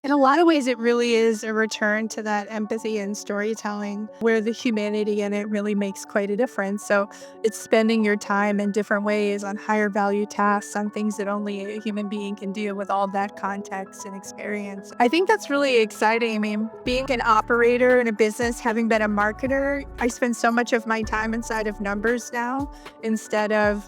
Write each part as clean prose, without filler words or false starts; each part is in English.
In a lot of ways, it really is a return to that empathy and storytelling where the humanity in it really makes quite a difference. So it's spending your time in different ways on higher value tasks, on things that only a human being can do with all that context and experience. I think that's really exciting. I mean, being an operator in a business, having been a marketer, I spend so much of my time inside of numbers now instead of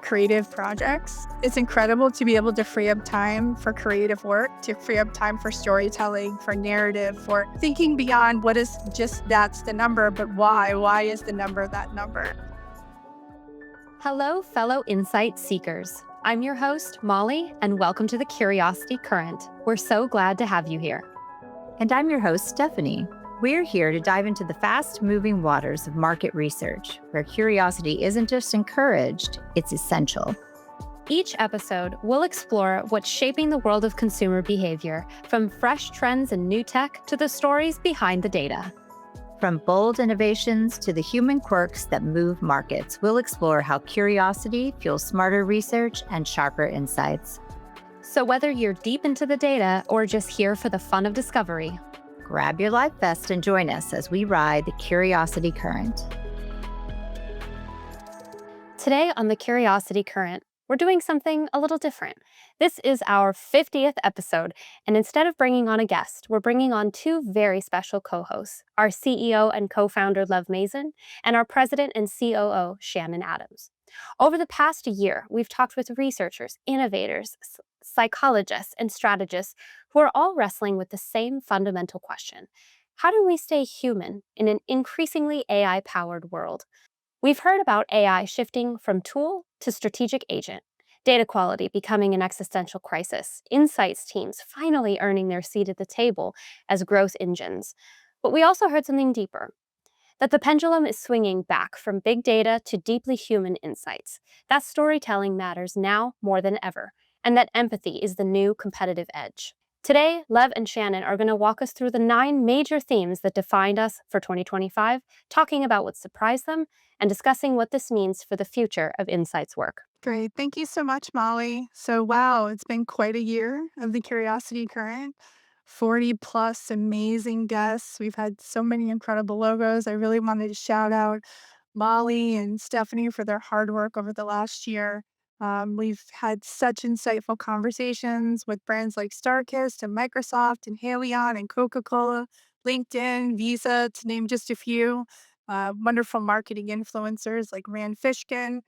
creative projects. It's incredible to be able to free up time for creative work, to free up time for storytelling, for narrative, for thinking beyond what is just that's the number, but why? Why is the number that number? Hello, fellow insight seekers. I'm your host, Molly, and welcome to the Curiosity Current. We're so glad to have you here. And I'm your host, Stephanie. We're here to dive into the fast-moving waters of market research, where curiosity isn't just encouraged, it's essential. Each episode, we'll explore what's shaping the world of consumer behavior, from fresh trends and new tech to the stories behind the data. From bold innovations to the human quirks that move markets, we'll explore how curiosity fuels smarter research and sharper insights. So whether you're deep into the data or just here for the fun of discovery, grab your life vest and join us as we ride the Curiosity Current. Today on the Curiosity Current, we're doing something a little different. This is our 50th episode, and instead of bringing on a guest, we're bringing on two very special co-hosts, our CEO and co-founder Lev Mazin, and our president and COO Shanon Adams. Over the past year, we've talked with researchers, innovators, psychologists, and strategists who are all wrestling with the same fundamental question. How do we stay human in an increasingly AI-powered world? We've heard about AI shifting from tool to strategic agent, data quality becoming an existential crisis, insights teams finally earning their seat at the table as growth engines. But we also heard something deeper, that the pendulum is swinging back from big data to deeply human insights, that storytelling matters now more than ever, and that empathy is the new competitive edge. Today, Lev and Shanon are going to walk us through the 9 major themes that defined us for 2025, talking about what surprised them, and discussing what this means for the future of insights work. Great. Thank you so much, Molly. So, wow, it's been quite a year of the Curiosity Current. 40 plus amazing guests. We've had so many incredible logos. I really wanted to shout out Molly and Stephanie for their hard work over the last year. We've had such insightful conversations with brands like StarKist and Microsoft and Haleon and Coca-Cola, LinkedIn, Visa, to name just a few. Wonderful marketing influencers like Rand Fishkin.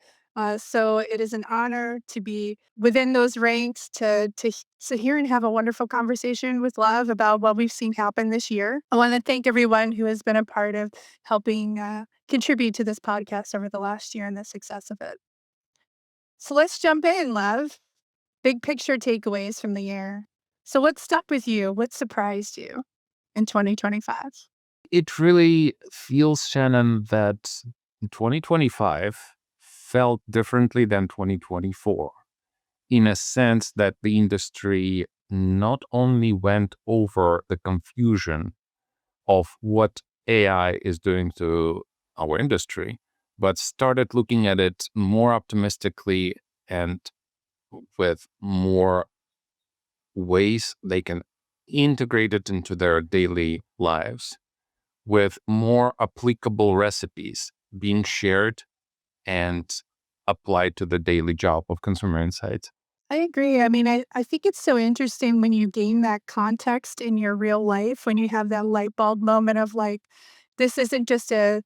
So it is an honor to be within those ranks to sit here and have a wonderful conversation with Lev about what we've seen happen this year. I want to thank everyone who has been a part of helping contribute to this podcast over the last year and the success of it. So let's jump in, Lev. Big picture takeaways from the year. So what stuck with you? What surprised you in 2025? It really feels, Shannon, that 2025 felt differently than 2024 in a sense that the industry not only went over the confusion of what AI is doing to our industry, but started looking at it more optimistically and with more ways they can integrate it into their daily lives, with more applicable recipes being shared and applied to the daily job of consumer insights. I agree. I mean, I think it's so interesting when you gain that context in your real life, when you have that light bulb moment of like, this isn't just a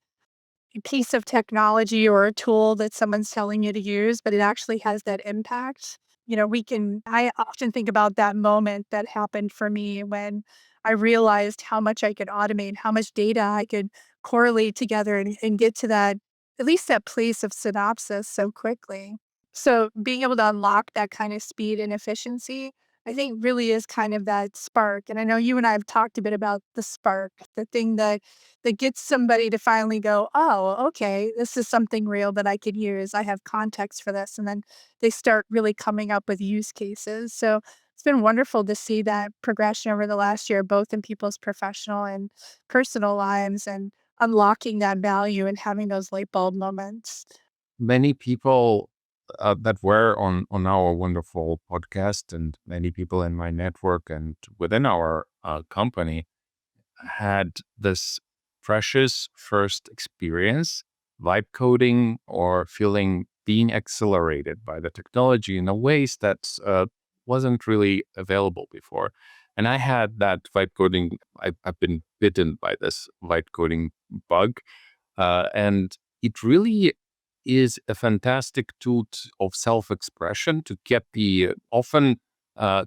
piece of technology or a tool that someone's telling you to use, but it actually has that impact. I often think about that moment that happened for me when I realized how much I could automate, how much data I could correlate together and get to that, at least that place of synopsis so quickly. So being able to unlock that kind of speed and efficiency, I think really is kind of that spark. And I know you and I have talked a bit about the spark, the thing that gets somebody to finally go, oh, okay, this is something real that I could use. I have context for this. And then they start really coming up with use cases. So it's been wonderful to see that progression over the last year, both in people's professional and personal lives, and unlocking that value and having those light bulb moments. Many people that were on our wonderful podcast, and many people in my network and within our company had this precious first experience, vibe coding or feeling being accelerated by the technology in a ways that wasn't really available before. And I had that vibe coding. I've been bitten by this vibe coding bug, and it really is a fantastic tool of self-expression to get the often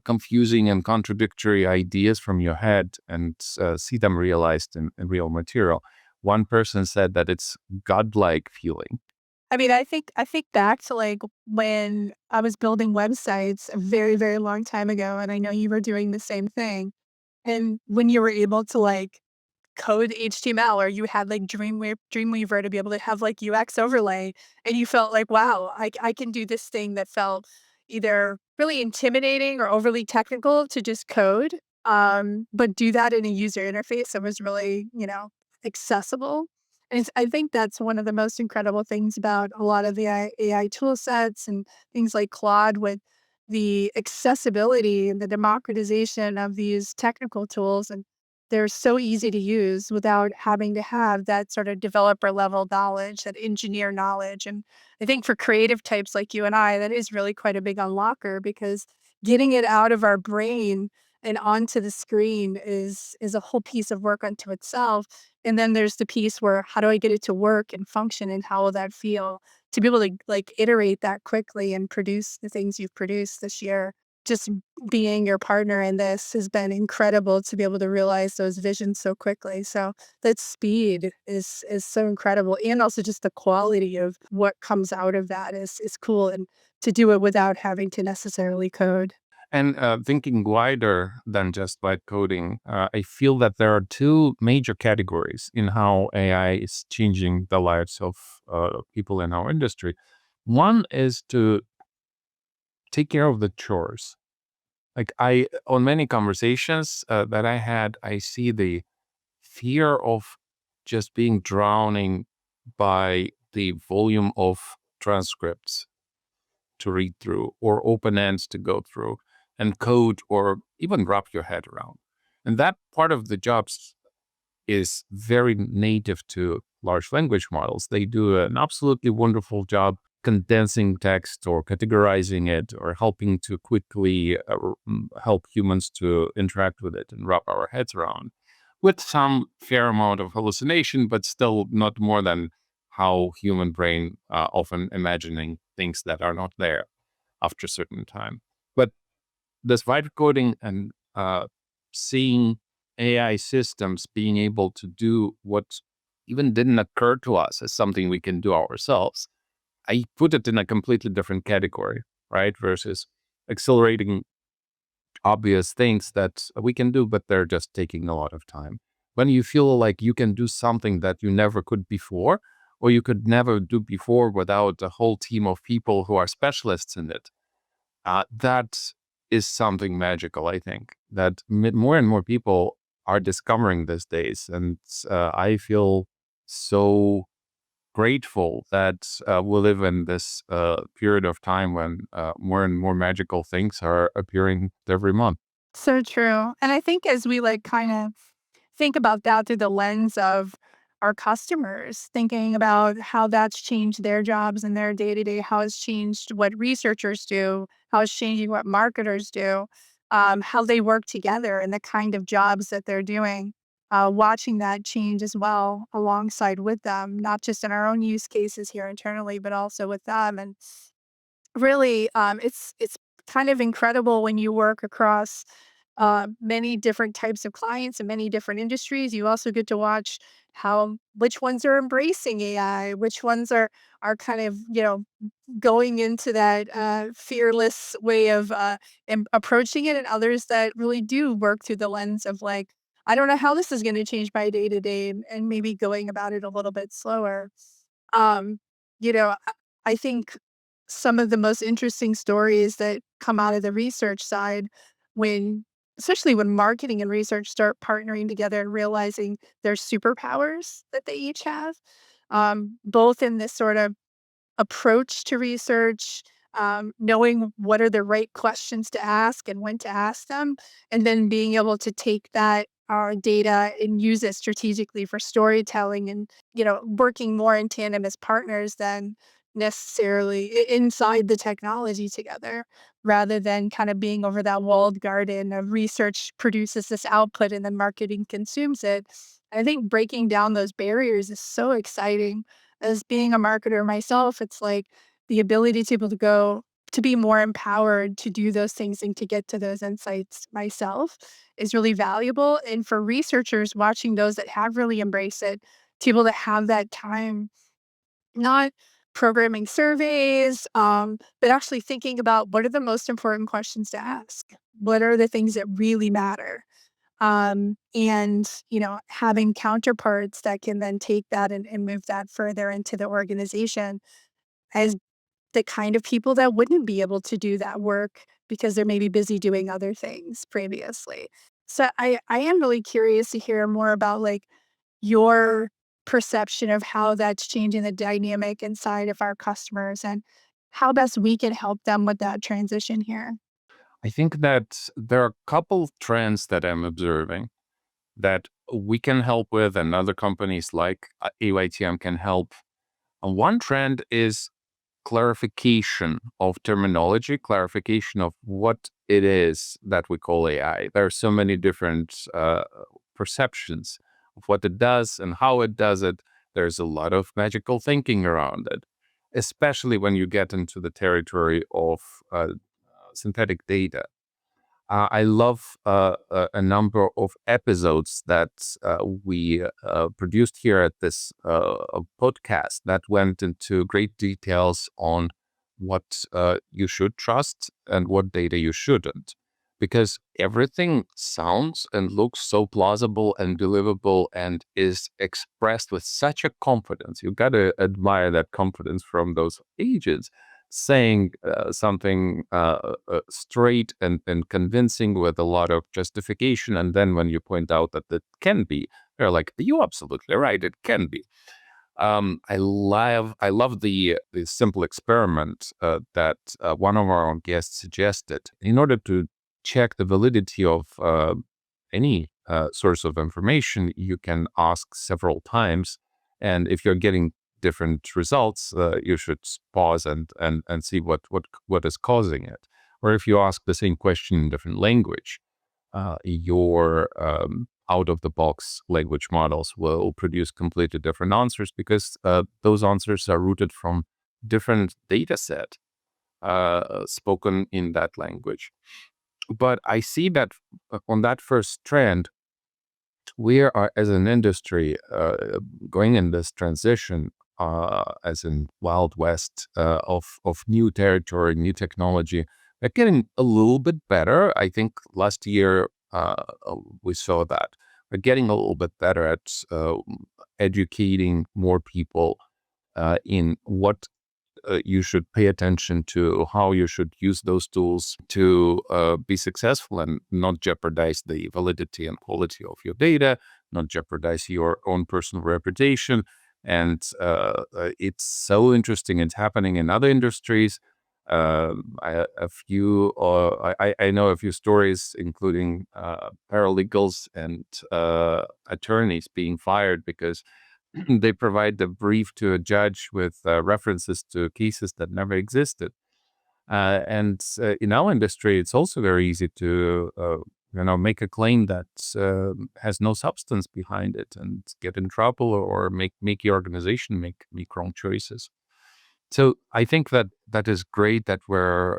confusing and contradictory ideas from your head and see them realized in real material. One person said that it's godlike feeling. I mean, I think back to, like, when I was building websites a very, very long time ago, and I know you were doing the same thing, and when you were able to, like, code HTML, or you had like Dreamweaver to be able to have like UX overlay, and you felt like, wow, I can do this thing that felt either really intimidating or overly technical to just code, but do that in a user interface that was really, accessible. And I think that's one of the most incredible things about a lot of the AI tool sets and things like Claude, with the accessibility and the democratization of these technical tools. And they're so easy to use without having to have that sort of developer level knowledge, that engineer knowledge. And I think for creative types like you and I, that is really quite a big unlocker, because getting it out of our brain and onto the screen is a whole piece of work unto itself. And then there's the piece where, how do I get it to work and function, and how will that feel to be able to like iterate that quickly and produce the things you've produced this year. Just being your partner in this has been incredible to be able to realize those visions so quickly. So that speed is so incredible, and also just the quality of what comes out of that is cool, and to do it without having to necessarily code. And thinking wider than just vibe coding, I feel that there are two major categories in how AI is changing the lives of people in our industry. One is to take care of the chores. Like on many conversations that I had, I see the fear of just being drowning by the volume of transcripts to read through, or open ends to go through and code, or even wrap your head around. And that part of the jobs is very native to large language models. They do an absolutely wonderful job condensing text or categorizing it, or helping to quickly help humans to interact with it and wrap our heads around, with some fair amount of hallucination, but still not more than how human brain often imagining things that are not there after a certain time. But this vibe coding and seeing AI systems being able to do what even didn't occur to us as something we can do ourselves, I put it in a completely different category, right? Versus accelerating obvious things that we can do, but they're just taking a lot of time. When you feel like you can do something that you never could before, or you could never do before without a whole team of people who are specialists in it, that is something magical, I think, that more and more people are discovering these days. And I feel so grateful that we live in this period of time when more and more magical things are appearing every month. So true. And I think as we like kind of think about that through the lens of our customers, thinking about how that's changed their jobs and their day to day, how it's changed what researchers do, how it's changing what marketers do, how they work together and the kind of jobs that they're doing. Watching that change as well alongside with them, not just in our own use cases here internally, but also with them. And really, it's kind of incredible when you work across many different types of clients and many different industries. You also get to watch how which ones are embracing AI, which ones are kind of going into that fearless way of approaching it, and others that really do work through the lens of like, I don't know how this is going to change my day to day, and maybe going about it a little bit slower. Um, I think some of the most interesting stories that come out of the research side, when especially when marketing and research start partnering together and realizing their superpowers that they each have, both in this sort of approach to research, knowing what are the right questions to ask and when to ask them, and then being able to take that data and use it strategically for storytelling and, working more in tandem as partners than necessarily inside the technology together, rather than kind of being over that walled garden of research produces this output and then marketing consumes it. I think breaking down those barriers is so exciting. As being a marketer myself, it's like the ability to be able to go to be more empowered to do those things and to get to those insights myself is really valuable. And for researchers watching those that have really embraced it, to be able to have that time, not programming surveys, but actually thinking about what are the most important questions to ask? What are the things that really matter? And, having counterparts that can then take that and move that further into the organization as the kind of people that wouldn't be able to do that work because they're maybe busy doing other things previously. So I am really curious to hear more about like your perception of how that's changing the dynamic inside of our customers and how best we can help them with that transition here. I think that there are a couple trends that I'm observing that we can help with, and other companies like AYTM can help. One trend is clarification of terminology, clarification of what it is that we call AI. There are so many different perceptions of what it does and how it does it. There's a lot of magical thinking around it, especially when you get into the territory of synthetic data. I love a number of episodes that we produced here at this podcast that went into great details on what you should trust and what data you shouldn't. Because everything sounds and looks so plausible and believable and is expressed with such a confidence. You got to admire that confidence from those agents saying something straight and convincing with a lot of justification. And then when you point out that it can be, they're like, "You're absolutely right. It can be." I love the simple experiment that one of our own guests suggested. In order to check the validity of any source of information, you can ask several times, and if you're getting different results, you should pause and see what is causing it. Or if you ask the same question in different language, your out-of-the-box language models will produce completely different answers because those answers are rooted from different data set spoken in that language. But I see that on that first trend, we are, as an industry, going in this transition, as in Wild West of new territory, new technology. We're getting a little bit better. I think last year we saw that. We're getting a little bit better at educating more people in what you should pay attention to, how you should use those tools to be successful and not jeopardize the validity and quality of your data, not jeopardize your own personal reputation. And it's so interesting. It's happening in other industries. I know a few stories, including paralegals and attorneys being fired because they provide the brief to a judge with references to cases that never existed. And in our industry, it's also very easy to, make a claim that has no substance behind it and get in trouble or make your organization make wrong choices. So I think that is great that we're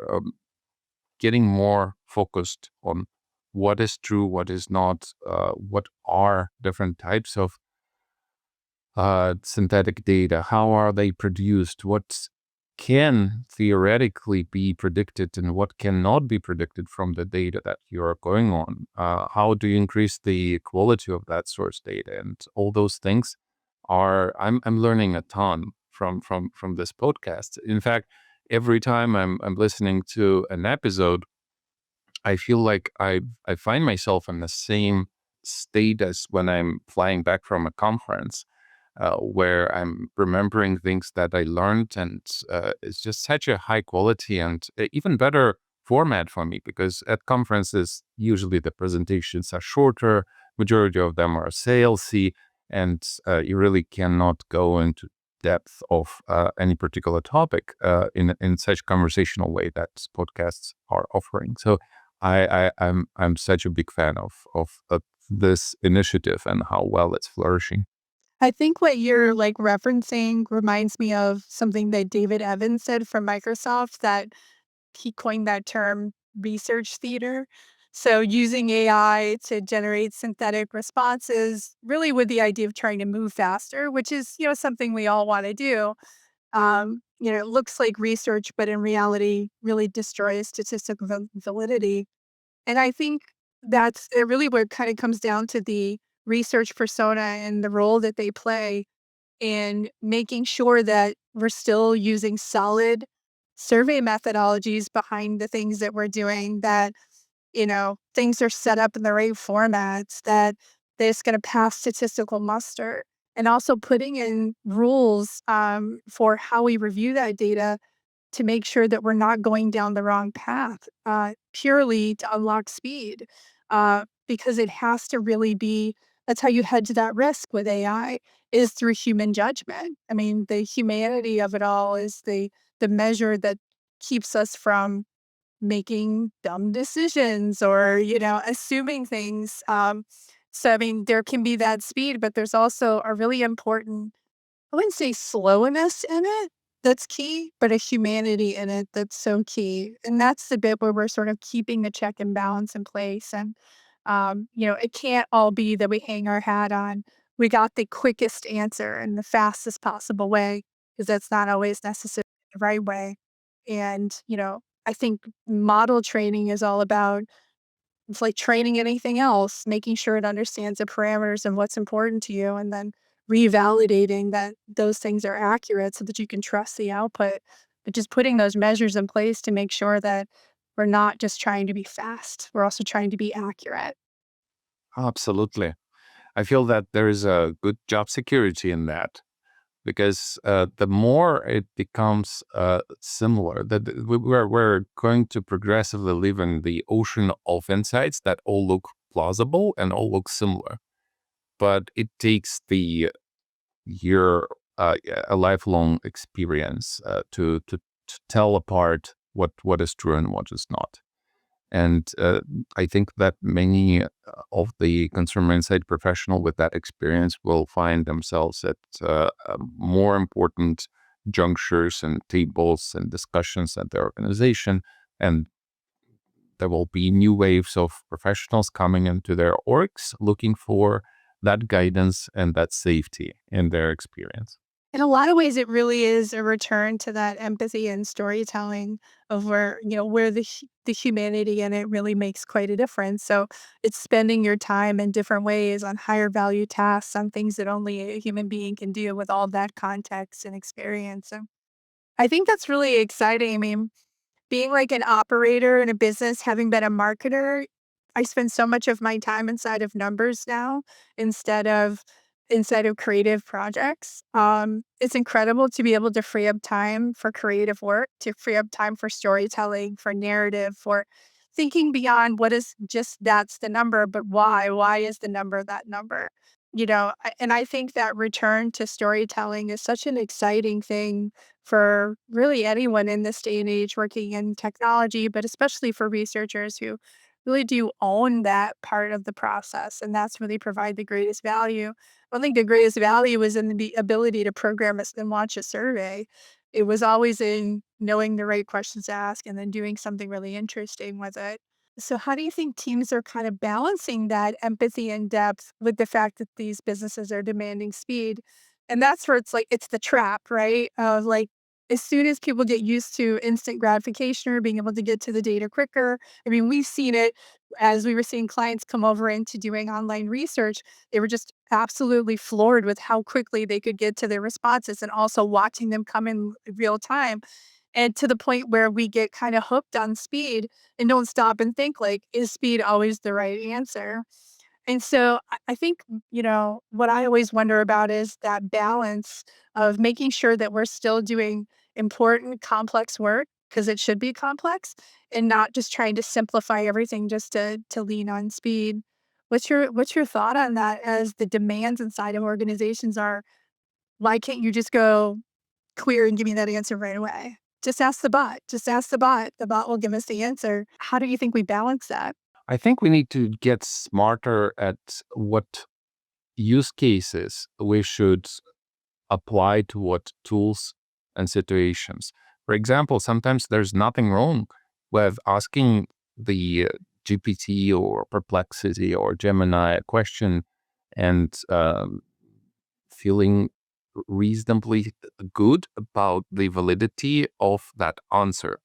getting more focused on what is true, what is not, what are different types of synthetic data? How are they produced? What can theoretically be predicted and what cannot be predicted from the data that you're going on? How do you increase the quality of that source data? And all those things I'm learning a ton from this podcast. In fact, every time I'm listening to an episode, I feel like I find myself in the same state as when I'm flying back from a conference. where I'm remembering things that I learned, and it's just such a high quality and even better format for me, because at conferences usually the presentations are shorter, majority of them are salesy, and you really cannot go into depth of any particular topic in such conversational way that podcasts are offering. So I'm such a big fan of this initiative and how well it's flourishing. I think what you're like referencing reminds me of something that David Evans said from Microsoft, that he coined that term research theater. So using AI to generate synthetic responses, really with the idea of trying to move faster, which is, something we all want to do. It looks like research, but in reality, really destroys statistical validity. And I think that's really what kind of comes down to the research persona and the role that they play in making sure that we're still using solid survey methodologies behind the things that we're doing, that, things are set up in the right formats, that it's going to pass statistical muster, and also putting in rules for how we review that data to make sure that we're not going down the wrong path purely to unlock speed, because it has to really be, that's how you hedge that risk with AI, is through human judgment. I mean, the humanity of it all is the measure that keeps us from making dumb decisions or, assuming things. So, I mean, there can be that speed, but there's also a really important, I wouldn't say slowness in it that's key, but a humanity in it that's so key. And that's the bit where we're sort of keeping the check and balance in place. And, it can't all be that we hang our hat on, we got the quickest answer in the fastest possible way, because that's not always necessarily the right way. And, I think model training is all about, it's like training anything else, making sure it understands the parameters and what's important to you, and then revalidating that those things are accurate so that you can trust the output. But just putting those measures in place to make sure that we're not just trying to be fast, we're also trying to be accurate. Absolutely. I feel that there is a good job security in that, because the more it becomes similar, that we're going to progressively live in the ocean of insights that all look plausible and all look similar. But it takes the year, a lifelong experience to tell apart what is true and what is not. And I think that many of the consumer insight professional with that experience will find themselves at more important junctures and tables and discussions at their organization. And there will be new waves of professionals coming into their orgs looking for that guidance and that safety in their experience. In a lot of ways, it really is a return to that empathy and storytelling of where, where the humanity in it really makes quite a difference. So it's spending your time in different ways on higher value tasks, on things that only a human being can do with all that context and experience. So I think that's really exciting. I mean, being like an operator in a business, having been a marketer, I spend so much of my time inside of numbers now instead of creative projects. It's incredible to be able to free up time for creative work, to free up time for storytelling, for narrative, for thinking beyond what is just that's the number, but why? Why is the number that number? And I think that return to storytelling is such an exciting thing for really anyone in this day and age working in technology, but especially for researchers who really do own that part of the process. And that's really provide the greatest value. I think the greatest value is in the ability to program and launch a survey. It was always in knowing the right questions to ask and then doing something really interesting with it. So, how do you think teams are kind of balancing that empathy and depth with the fact that these businesses are demanding speed? And that's where it's like, it's the trap, right? Of like, as soon as people get used to instant gratification or being able to get to the data quicker, I mean, we've seen it as we were seeing clients come over into doing online research. They were just absolutely floored with how quickly they could get to their responses, and also watching them come in real time. And to the point where we get kind of hooked on speed and don't stop and think, like, is speed always the right answer? And so I think, what I always wonder about is that balance of making sure that we're still doing important, complex work because it should be complex and not just trying to simplify everything just to lean on speed. What's your thought on that as the demands inside of organizations are, why can't you just go clear and give me that answer right away? Just ask the bot. Just ask the bot. The bot will give us the answer. How do you think we balance that? I think we need to get smarter at what use cases we should apply to what tools and situations. For example, sometimes there's nothing wrong with asking the GPT or Perplexity or Gemini a question and feeling reasonably good about the validity of that answer.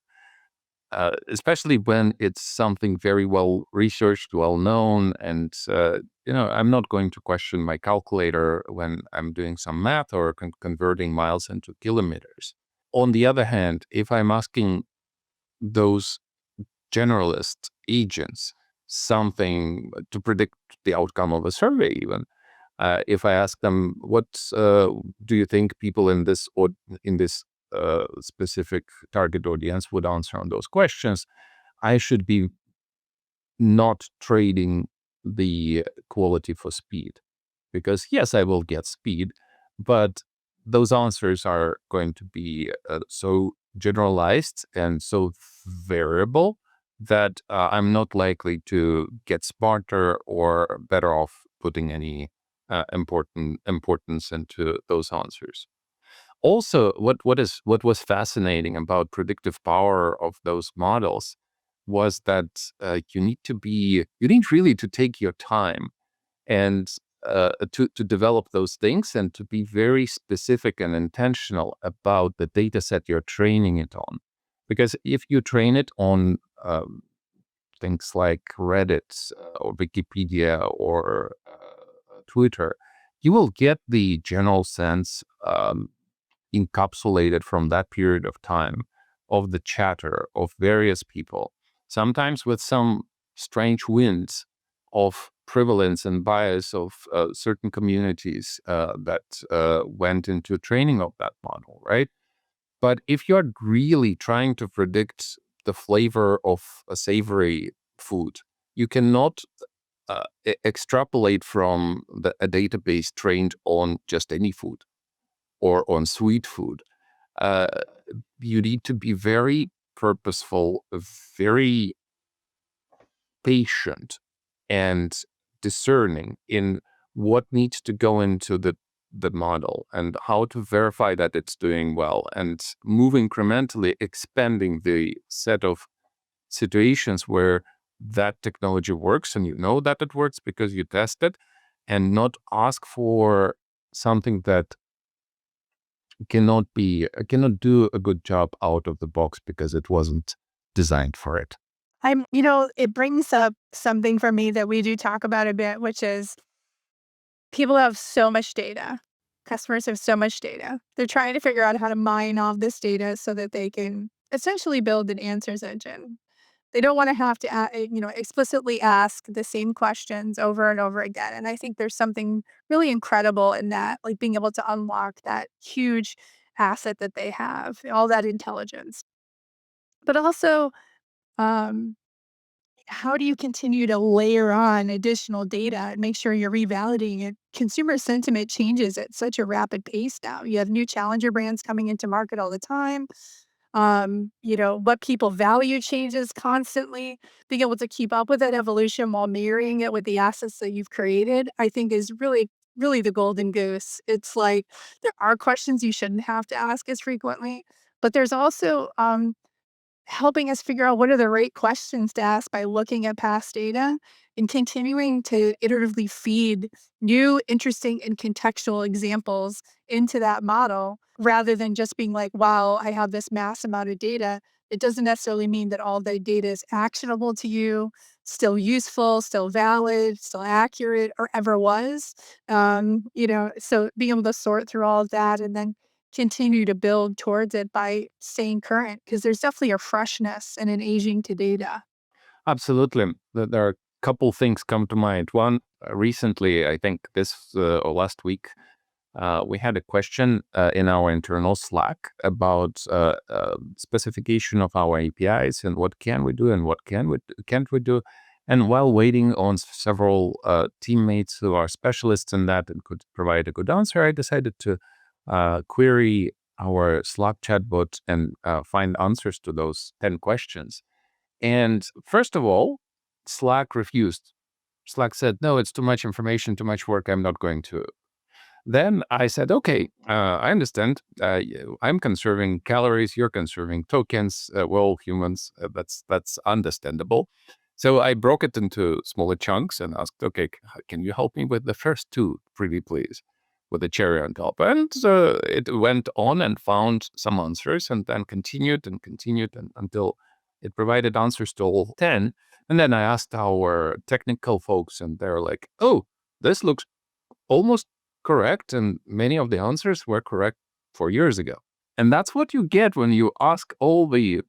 Especially when it's something very well researched, well known, and I'm not going to question my calculator when I'm doing some math or converting miles into kilometers. On the other hand, if I'm asking those generalist agents something to predict the outcome of a survey, even if I ask them, what do you think people in this specific target audience would answer on those questions, I should be not trading the quality for speed. Because yes, I will get speed, but those answers are going to be so generalized and so variable that I'm not likely to get smarter or better off putting any importance into those answers. Also, what was fascinating about predictive power of those models was that you need really to take your time and to develop those things and to be very specific and intentional about the data set you're training it on. Because if you train it on things like Reddit or Wikipedia or Twitter, you will get the general sense encapsulated from that period of time of the chatter of various people, sometimes with some strange winds of prevalence and bias of certain communities that went into training of that model, right? But if you're really trying to predict the flavor of a savory food, you cannot extrapolate from a database trained on just any food or on sweet food. uh, you need to be very purposeful, very patient, and discerning in what needs to go into the model and how to verify that it's doing well, and move incrementally, expanding the set of situations where that technology works and you know that it works because you test it, and not ask for something that cannot do a good job out of the box because it wasn't designed for it. It brings up something for me that we do talk about a bit, which is people have so much data. Customers have so much data. They're trying to figure out how to mine all this data so that they can essentially build an answers engine. They don't want to have to, explicitly ask the same questions over and over again. And I think there's something really incredible in that, like being able to unlock that huge asset that they have, all that intelligence. But also, um, how do you continue to layer on additional data and make sure you're revalidating it? Consumer sentiment changes at such a rapid pace now. You have new challenger brands coming into market all the time. What people value changes constantly. Being able to keep up with that evolution while marrying it with the assets that you've created, I think is really, really the golden goose. It's like there are questions you shouldn't have to ask as frequently, but there's also helping us figure out what are the right questions to ask by looking at past data and continuing to iteratively feed new, interesting, and contextual examples into that model rather than just being like, wow, I have this mass amount of data. It doesn't necessarily mean that all the data is actionable to you, still useful, still valid, still accurate, or ever was. So being able to sort through all of that and then continue to build towards it by staying current, because there's definitely a freshness and an aging to data. Absolutely. There are couple things come to mind. One, recently, I think this or last week, we had a question in our internal Slack about specification of our APIs and what can we do and what can't we do. And while waiting on several teammates who are specialists in that and could provide a good answer, I decided to query our Slack chatbot and find answers to those 10 questions. And first of all, Slack refused. Slack said, no, it's too much information, too much work. I'm not going to. Then I said, okay, I understand. I'm conserving calories. You're conserving tokens. We're all humans. That's understandable. So I broke it into smaller chunks and asked, okay, can you help me with the first two, pretty please, with a cherry on top? And it went on and found some answers and then continued until it provided answers to all 10. And then I asked our technical folks, and they're like, oh, this looks almost correct, and many of the answers were correct 4 years ago. And that's what you get when you ask all the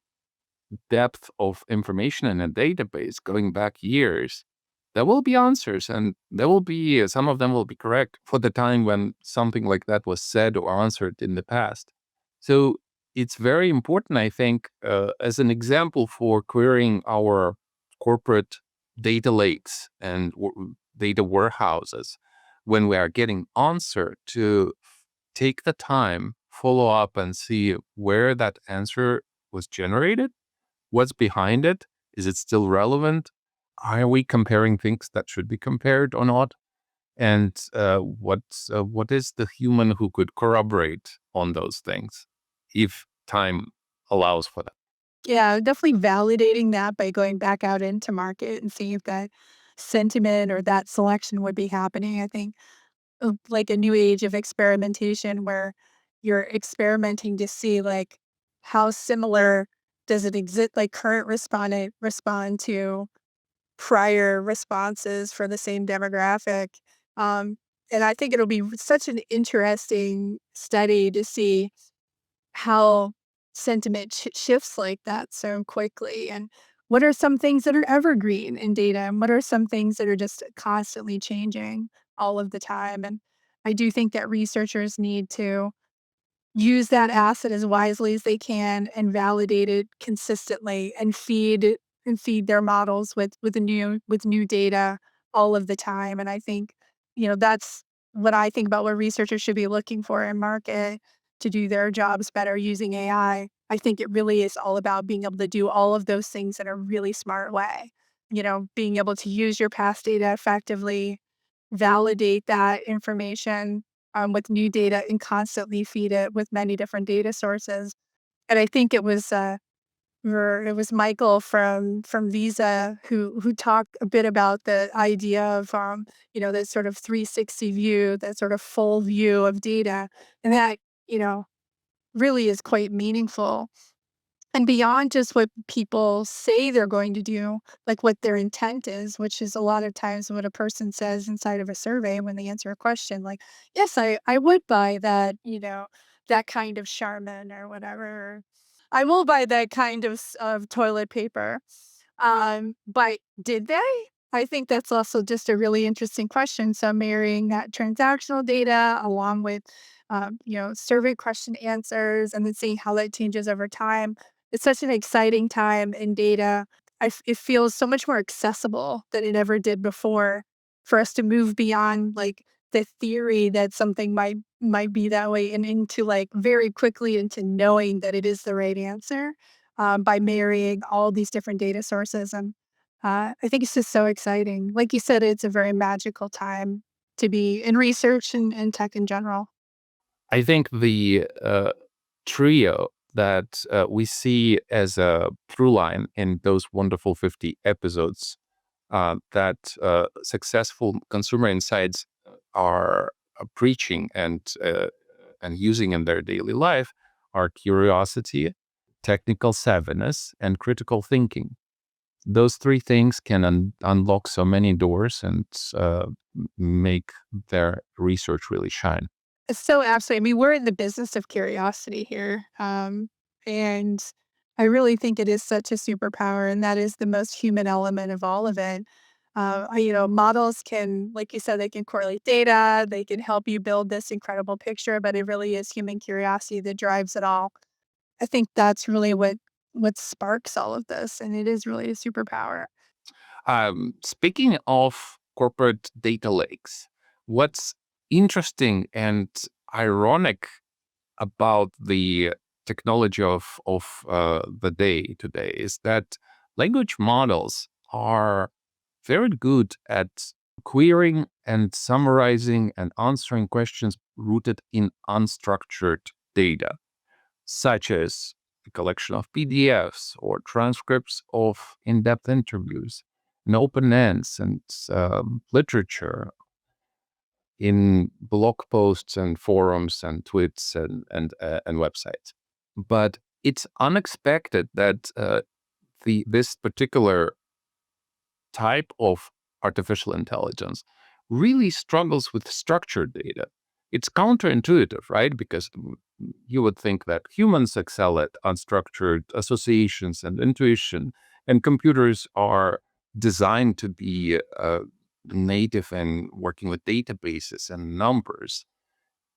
depth of information in a database going back years. There will be answers, and there will be some of them will be correct for the time when something like that was said or answered in the past. So it's very important, I think, as an example for querying our corporate data lakes and data warehouses, when we are getting answer, to take the time, follow up, and see where that answer was generated, what's behind it, is it still relevant, are we comparing things that should be compared or not, and what is the human who could corroborate on those things if time allows for that. Yeah, definitely validating that by going back out into market and seeing if that sentiment or that selection would be happening. I think like a new age of experimentation where you're experimenting to see like how similar does it exist, like current respondent respond to prior responses for the same demographic. Um, and I think it'll be such an interesting study to see how sentiment shifts like that so quickly. And what are some things that are evergreen in data? And what are some things that are just constantly changing all of the time? And I do think that researchers need to use that asset as wisely as they can and validate it consistently and feed their models with new data all of the time. And I think, that's what I think about what researchers should be looking for in market to do their jobs better using AI. I think it really is all about being able to do all of those things in a really smart way. Being able to use your past data effectively, validate that information with new data and constantly feed it with many different data sources. And I think it was Michael from Visa who talked a bit about the idea of that sort of 360 view, that sort of full view of data, and that really is quite meaningful. And beyond just what people say they're going to do, like what their intent is, which is a lot of times what a person says inside of a survey when they answer a question, like, yes, I would buy that, that kind of Charmin or whatever. I will buy that kind of toilet paper. But did they? I think that's also just a really interesting question. So marrying that transactional data along with, survey question answers and then seeing how that changes over time. It's such an exciting time in data. It feels so much more accessible than it ever did before for us to move beyond like the theory that something might be that way and into like very quickly into knowing that it is the right answer by marrying all these different data sources. And I think it's just so exciting. Like you said, it's a very magical time to be in research and tech in general. I think the trio that we see as a through line in those wonderful 50 episodes that successful consumer insights are preaching and using in their daily life are curiosity, technical savviness, and critical thinking. Those three things can unlock so many doors and make their research really shine. So absolutely. I mean, we're in the business of curiosity here. And I really think it is such a superpower, and that is the most human element of all of it. Models can, like you said, they can correlate data, they can help you build this incredible picture, but it really is human curiosity that drives it all. I think that's really what sparks all of this, and it is really a superpower. Speaking of corporate data lakes, what's interesting and ironic about the technology of the day today is that language models are very good at querying and summarizing and answering questions rooted in unstructured data, such as a collection of PDFs or transcripts of in-depth interviews and open ends and literature in blog posts and forums and tweets and websites. But it's unexpected that this particular type of artificial intelligence really struggles with structured data. It's counterintuitive, right? Because you would think that humans excel at unstructured associations and intuition, and computers are designed to be native and working with databases and numbers.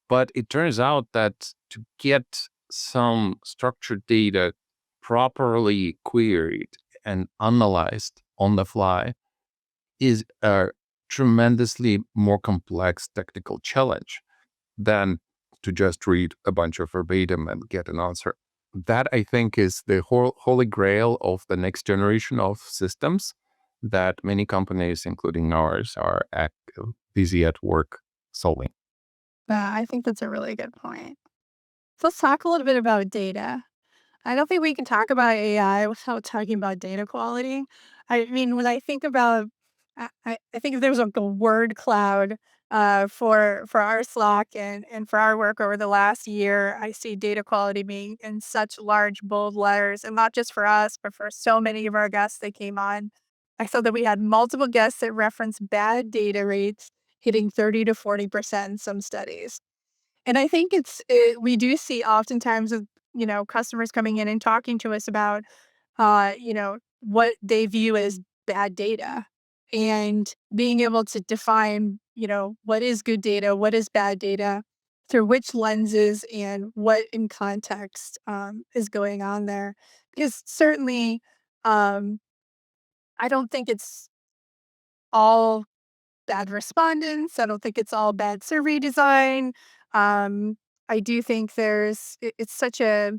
But it turns out that to get some structured data properly queried and analyzed on the fly is a tremendously more complex technical challenge than to just read a bunch of verbatim and get an answer. That, I think, is the holy grail of the next generation of systems that many companies, including ours, are busy at work solving. I think that's a really good point. So let's talk a little bit about data. I don't think we can talk about AI without talking about data quality. I mean, when I think about, I think if there's like a word cloud for our Slack and for our work over the last year, I see data quality being in such large, bold letters, and not just for us, but for so many of our guests that came on. I saw that we had multiple guests that referenced bad data rates hitting 30 to 40% in some studies. And I think we do see oftentimes with, customers coming in and talking to us about, what they view as bad data and being able to define, what is good data, what is bad data, through which lenses and what in context is going on there. Because certainly, um, I don't think it's all bad respondents. I don't think it's all bad survey design. Um, I do think it's such a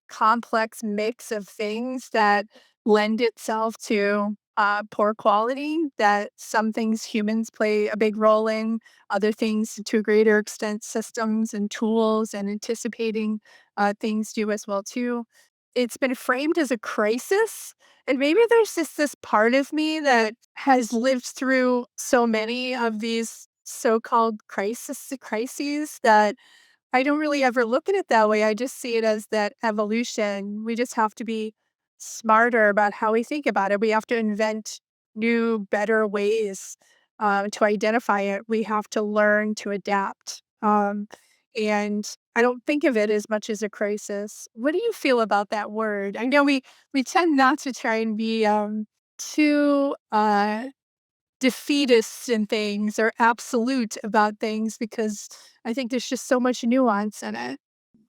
complex mix of things that lend itself to poor quality, that some things humans play a big role in, other things to a greater extent systems and tools and anticipating things do as well too. It's been framed as a crisis, and maybe there's just this part of me that has lived through so many of these so-called crises that I don't really ever look at it that way. I just see it as that evolution. We just have to be smarter about how we think about it. We have to invent new, better ways to identify it. We have to learn to adapt. And I don't think of it as much as a crisis. What do you feel about that word? I know we tend not to try and be too defeatist in things or absolute about things because I think there's just so much nuance in it.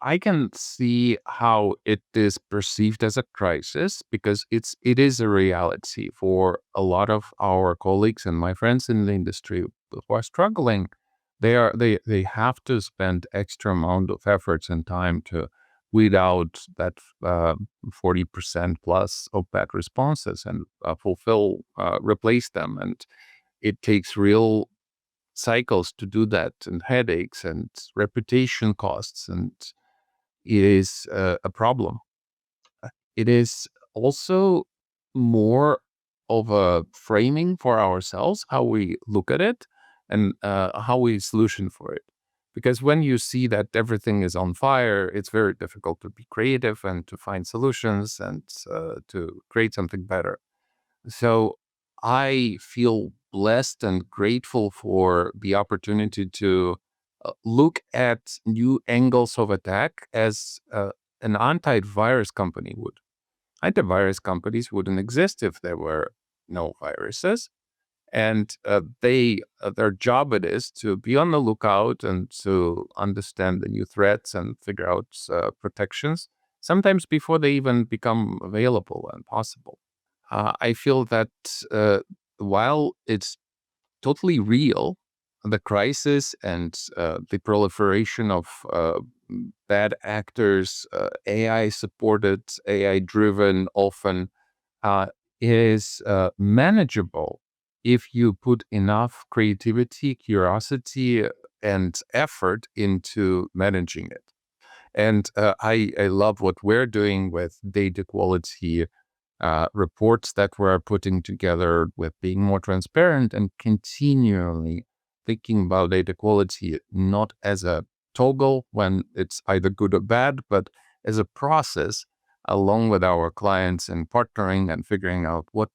I can see how it is perceived as a crisis because it is a reality for a lot of our colleagues and my friends in the industry who are struggling. They have to spend extra amount of efforts and time to weed out that 40% plus of bad responses and replace them, and it takes real cycles to do that, and headaches and reputation costs, and it is a problem. It is also more of a framing for ourselves, how we look at it and how we solution for it. Because when you see that everything is on fire, it's very difficult to be creative and to find solutions and to create something better. So I feel blessed and grateful for the opportunity to look at new angles of attack as an antivirus company would. Antivirus companies wouldn't exist if there were no viruses. And their job it is to be on the lookout and to understand the new threats and figure out protections, sometimes before they even become available and possible. I feel that while it's totally real, the crisis and the proliferation of bad actors, AI supported, AI driven, often uh, is manageable if you put enough creativity, curiosity, and effort into managing it. And I love what we're doing with data quality reports that we're putting together, with being more transparent and continually thinking about data quality, not as a toggle when it's either good or bad, but as a process along with our clients and partnering and figuring out what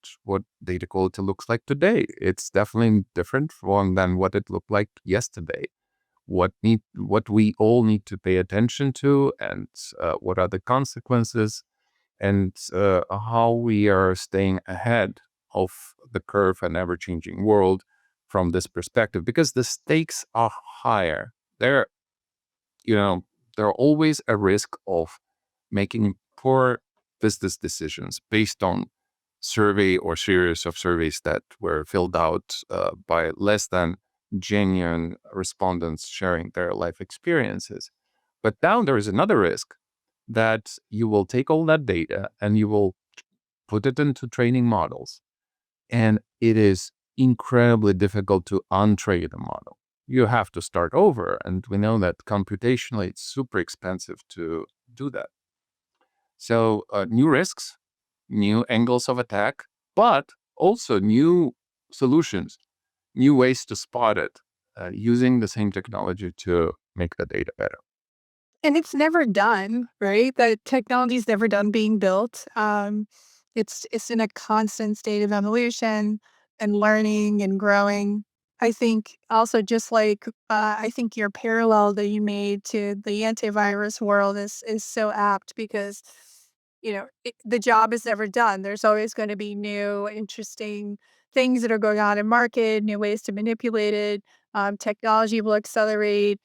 data quality looks like today. It's definitely different than what it looked like yesterday. What we all need to pay attention to, and what are the consequences, and how we are staying ahead of the curve and ever-changing world from this perspective, because the stakes are higher. There, you know, there are always a risk of making poor business decisions based on survey or series of surveys that were filled out by less than genuine respondents sharing their life experiences. But now there is another risk, that you will take all that data and you will put it into training models. And it is incredibly difficult to untrain a model. You have to start over. And we know that computationally it's super expensive to do that. So new risks, new angles of attack, but also new solutions, new ways to spot it, using the same technology to make the data better. And it's never done, right? The technology is never done being built. It's in a constant state of evolution and learning and growing. I think also, just like I think your parallel that you made to the antivirus world is so apt, because the job is never done. There's always going to be new, interesting things that are going on in market, new ways to manipulate it. Technology will accelerate.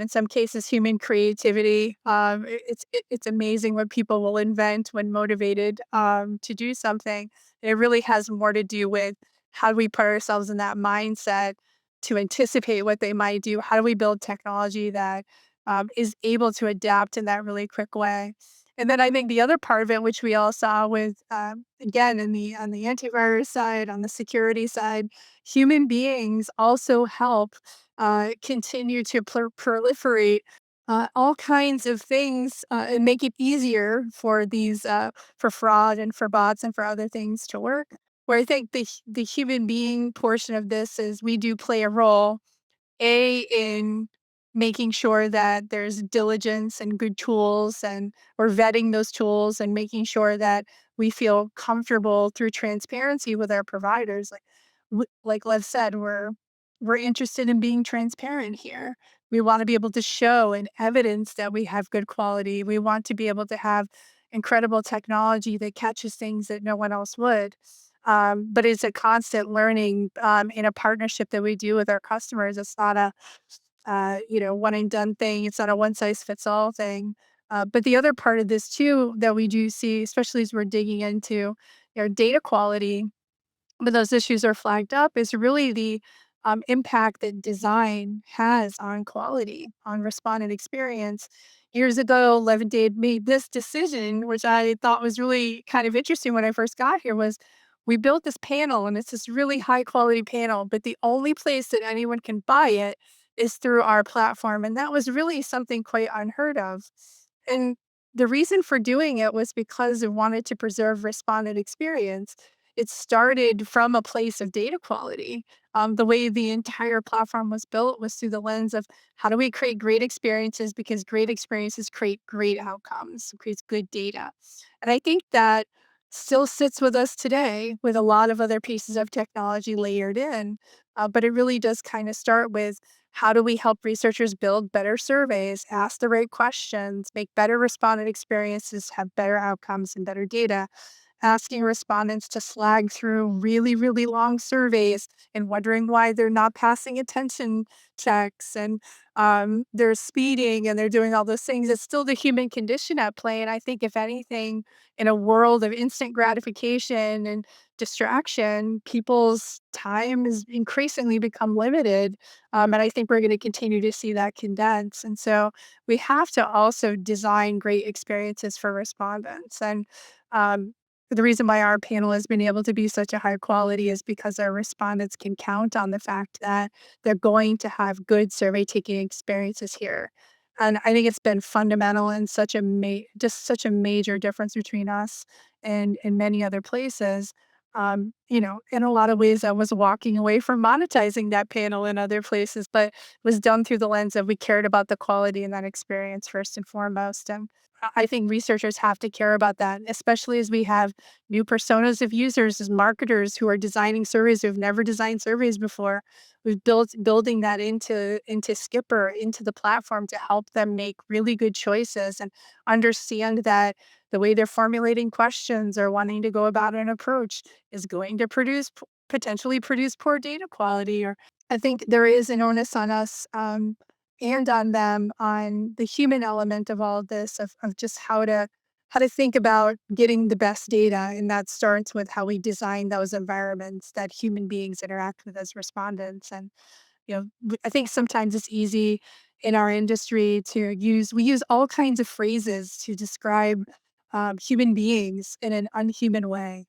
In some cases, human creativity. It's amazing what people will invent when motivated to do something. It really has more to do with how do we put ourselves in that mindset to anticipate what they might do. How do we build technology that is able to adapt in that really quick way? And then I think the other part of it, which we all saw with, again, on the antivirus side, on the security side, human beings also help continue to proliferate all kinds of things and make it easier for these for fraud and for bots and for other things to work. Where I think the human being portion of this is we do play a role in making sure that there's diligence and good tools, and we're vetting those tools and making sure that we feel comfortable through transparency with our providers. Like Lev said, we're interested in being transparent here. We want to be able to show and evidence that we have good quality. We want to be able to have incredible technology that catches things that no one else would. But it's a constant learning in a partnership that we do with our customers. It's not a one and done thing. It's not a one size fits all thing. But the other part of this too that we do see, especially as we're digging into data quality, when those issues are flagged up, is really the impact that design has on quality, on respondent experience. Years ago, Levitate made this decision, which I thought was really kind of interesting when I first got here. Was we built this panel, and it's this really high quality panel, but the only place that anyone can buy it is through our platform. And that was really something quite unheard of. And the reason for doing it was because it wanted to preserve respondent experience. It started from a place of data quality. The way the entire platform was built was through the lens of how do we create great experiences, because great experiences create great outcomes, creates good data. And I think that still sits with us today with a lot of other pieces of technology layered in. But it really does kind of start with how do we help researchers build better surveys, ask the right questions, make better respondent experiences, have better outcomes and better data. asking respondents to slag through really, really long surveys and wondering why they're not passing attention checks and they're speeding and they're doing all those things. It's still the human condition at play. And I think, if anything, in a world of instant gratification and distraction, people's time has increasingly become limited. And I think we're going to continue to see that condense. And so we have to also design great experiences for respondents. And um, the reason why our panel has been able to be such a high quality is because our respondents can count on the fact that they're going to have good survey taking experiences here. And I think it's been fundamental and such a just such a major difference between us and many other places. In a lot of ways, I was walking away from monetizing that panel in other places, but it was done through the lens of we cared about the quality and that experience first and foremost. And I think researchers have to care about that, especially as we have new personas of users as marketers who are designing surveys who've never designed surveys before. We've building that into Skipper, into the platform to help them make really good choices and understand that the way they're formulating questions or wanting to go about an approach is going to potentially produce poor data quality. Or I think there is an onus on us and on them on the human element of all of this of just how to think about getting the best data, and that starts with how we design those environments that human beings interact with as respondents. And I think sometimes it's easy in our industry to use all kinds of phrases to describe human beings in an unhuman way.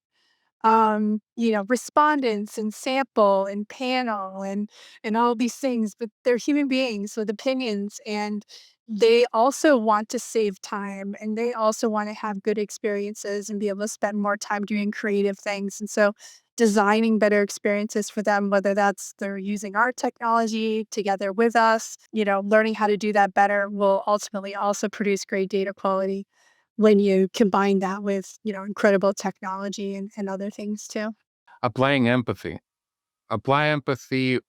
Respondents and sample and panel and all these things, but they're human beings with opinions, and they also want to save time, and they also want to have good experiences and be able to spend more time doing creative things. And so designing better experiences for them, whether that's they're using our technology together with us, learning how to do that better will ultimately also produce great data quality when you combine that with, incredible technology and other things too. Applying empathy. Apply empathy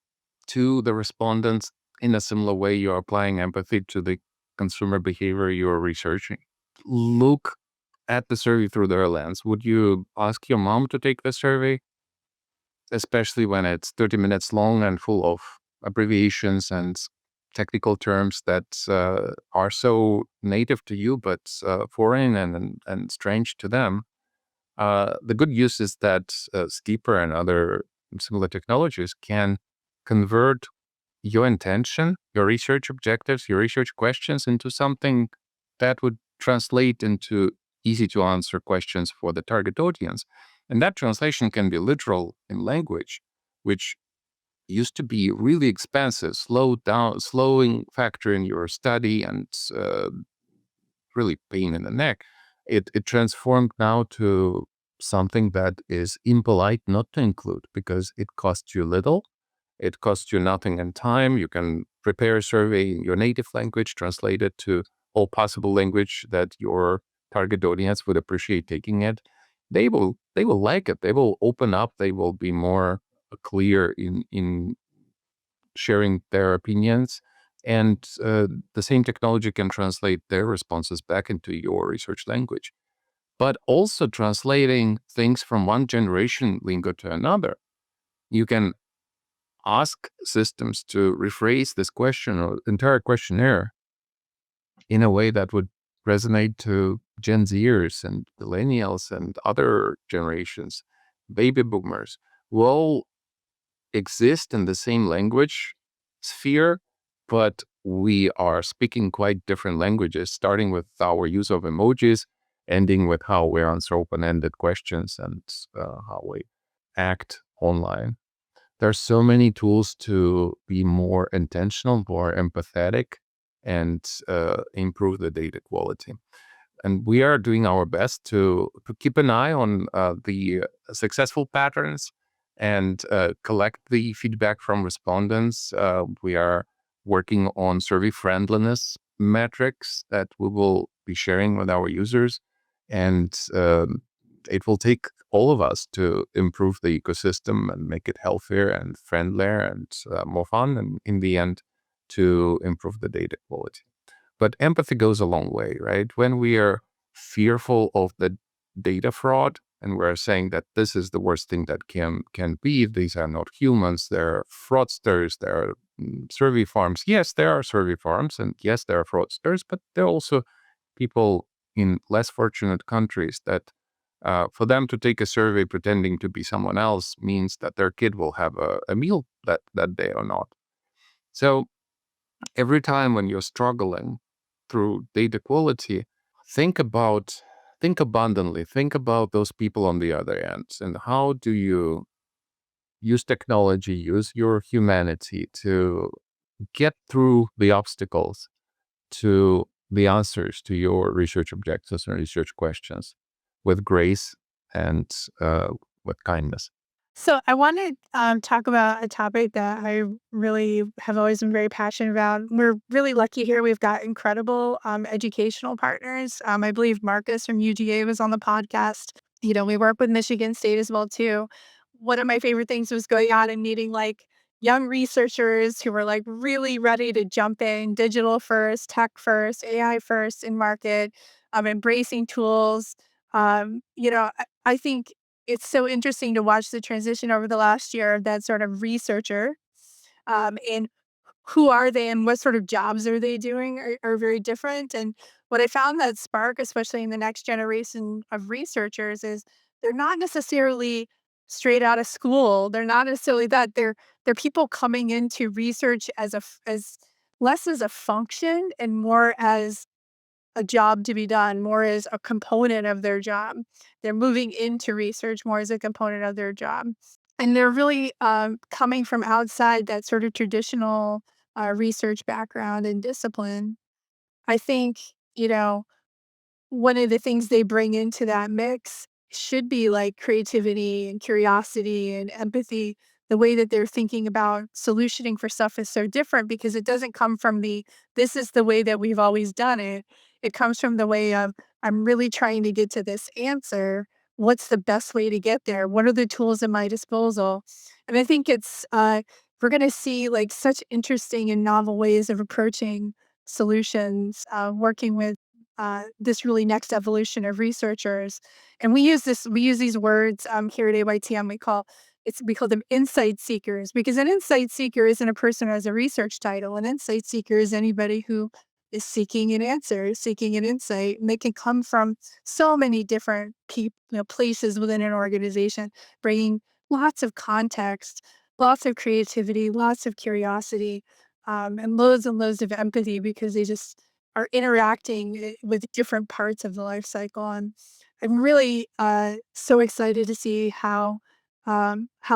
to the respondents in a similar way you're applying empathy to the consumer behavior you're researching. Look at the survey through their lens. Would you ask your mom to take the survey, especially when it's 30 minutes long and full of abbreviations and technical terms that are so native to you but foreign and strange to them? The good news is that Steeper and other similar technologies can convert your intention, your research objectives, your research questions into something that would translate into easy to answer questions for the target audience. And that translation can be literal in language, which used to be really expensive, slowing factor in your study and really pain in the neck. It transformed now to something that is impolite not to include because it costs you little. It costs you nothing in time. You can prepare a survey in your native language, translate it to all possible language that your target audience would appreciate taking it. They will like it. They will open up. They will be more clear in sharing their opinions. And the same technology can translate their responses back into your research language. But also translating things from one generation lingo to another. You can ask systems to rephrase this question or entire questionnaire in a way that would resonate to Gen Zers and millennials and other generations, baby boomers, who all exist in the same language sphere, but we are speaking quite different languages, starting with our use of emojis, ending with how we answer open-ended questions and how we act online. There's so many tools to be more intentional, more empathetic, and improve the data quality. And we are doing our best to keep an eye on the successful patterns and collect the feedback from respondents. We are working on survey friendliness metrics that we will be sharing with our users. And it will take all of us to improve the ecosystem and make it healthier and friendlier and more fun. And in the end, to improve the data quality. But empathy goes a long way, right? When we are fearful of the data fraud and we're saying that this is the worst thing that can be. These are not humans. They're fraudsters. They're survey farms. Yes, there are survey farms, and yes, there are fraudsters, but there are also people in less fortunate countries that for them to take a survey pretending to be someone else means that their kid will have a meal that day or not. So every time when you're struggling through data quality, think abundantly, think about those people on the other end, and how do you use technology, use your humanity to get through the obstacles to the answers to your research objectives and research questions with grace and with kindness. So I want to talk about a topic that I really have always been very passionate about. We're really lucky here. We've got incredible educational partners. I believe Marcus from UGA was on the podcast. We work with Michigan State as well too. One of my favorite things was going out and meeting like young researchers who were like really ready to jump in, digital first, tech first, AI first in market, embracing tools. I think it's so interesting to watch the transition over the last year of that sort of researcher, and who are they and what sort of jobs are they doing are very different. And what I found that spark, especially in the next generation of researchers, is they're not necessarily straight out of school. They're not necessarily that. They're people coming into research as less as a function and more as a job to be done, more as a component of their job. They're moving into research more as a component of their job. And they're really coming from outside that sort of traditional research background and discipline. I think, you know, one of the things they bring into that mix should be like creativity and curiosity and empathy. The way that they're thinking about solutioning for stuff is so different because it doesn't come from this is the way that we've always done it. It comes from the way of, I'm really trying to get to this answer. What's the best way to get there? What are the tools at my disposal? And I think we're going to see like such interesting and novel ways of approaching solutions, working with this really next evolution of researchers. And we use these words here at AYTM. We call them insight seekers, because an insight seeker isn't a person who has a research title. An insight seeker is anybody who is seeking an answer, seeking an insight, and they can come from so many different places within an organization, bringing lots of context, lots of creativity, lots of curiosity, and loads of empathy because they just are interacting with different parts of the life cycle. And I'm really so excited to see how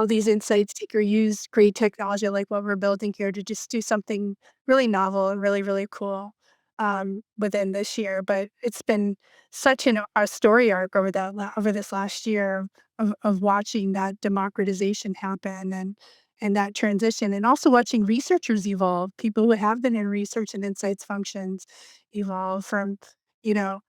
these insights seeker use great technology like what we're building here to just do something really novel and really, really cool within this year. But it's been such a story arc over this last year of watching that democratization happen and that transition, and also watching researchers evolve, people who have been in research and insights functions evolve from, you know,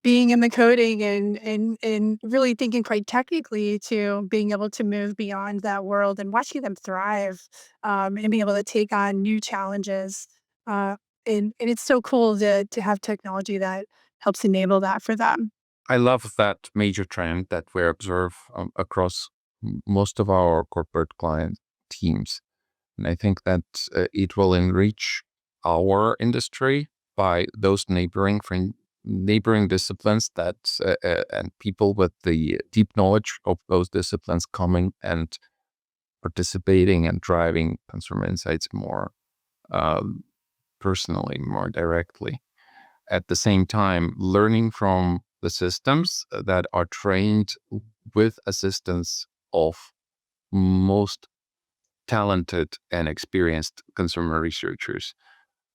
being in the coding and really thinking quite technically to being able to move beyond that world and watching them thrive, and being able to take on new challenges. Uh, and it's so cool to have technology that helps enable that for them. I love that major trend that we observe across most of our corporate client teams. And I think that it will enrich our industry by those neighboring disciplines and people with the deep knowledge of those disciplines coming and participating and driving consumer insights more um, personally, more directly. At the same time, learning from the systems that are trained with assistance of most talented and experienced consumer researchers.